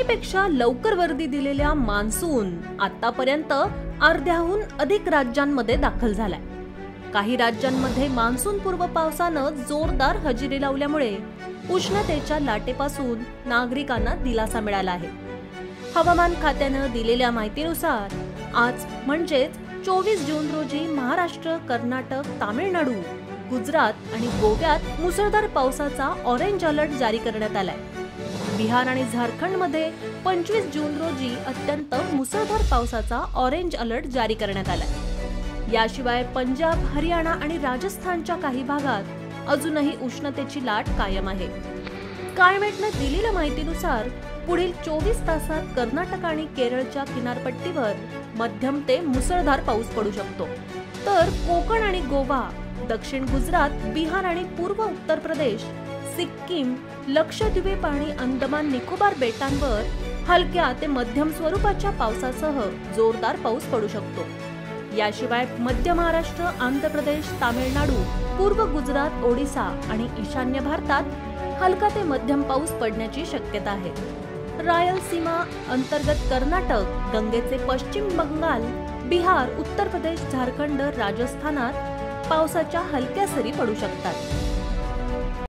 नेहमीपेक्षा लवकर वर्दी दिलेल्या मान्सून आतापर्यंत अर्ध्याहून अधिक राज्यांमध्ये दाखल झालाय। काही राज्यांमध्ये मान्सून पूर्व पावसानं जोरदार हजेरी लावल्यामुळे उष्णतेच्या लाटेपासून नागरिकांना दिलासा मिळाला आहे। हवामान खात्यानं दिलेल्या माहितीनुसार आज म्हणजेच 24 जून रोजी महाराष्ट्र, कर्नाटक, तामिळनाडू, गुजरात आणि गोव्यात मुसळधार पावसाचा ऑरेंज अलर्ट जारी करण्यात आलाय। बिहार आणि झारखंडमध्ये 25 जून रोजी अत्यंत मुसळधार पावसाचा ऑरेंज अलर्ट जारी करण्यात आलाय। याशिवाय पंजाब, हरियाणा आणि राजस्थानच्या काही भागात अजूनही उष्णतेची लाट कायम आहे। स्कायमेटने दिलेल्या माहितीनुसार पुढील 24 तासात कर्नाटक आणि केरळच्या किनारपट्टीवर मध्यम ते मुसळधार पाऊस पडू शकतो, तर कोकण आणि गोवा, दक्षिण गुजरात, बिहार आणि पूर्व उत्तर प्रदेश, सिक्कीम, लक्षद्वीप आणि अंदमान निकोबार बेटांवर हलक्या ते मध्यम स्वरूपाच्या पावसासह जोरदार पाऊस पडू शकतो। याशिवाय मध्य महाराष्ट्र, आंध्र प्रदेश, तामिळनाडू, पूर्व गुजरात, ओडिशा आणि ईशान्य भारतात हलका ते मध्यम पाऊस पडण्याची शक्यता आहे। रायलसीमा अंतर्गत कर्नाटक, गंगेचे पश्चिम बंगाल, बिहार, उत्तर प्रदेश, झारखंड, राजस्थानात पावसाच्या हलक्या सरी पडू शकतात।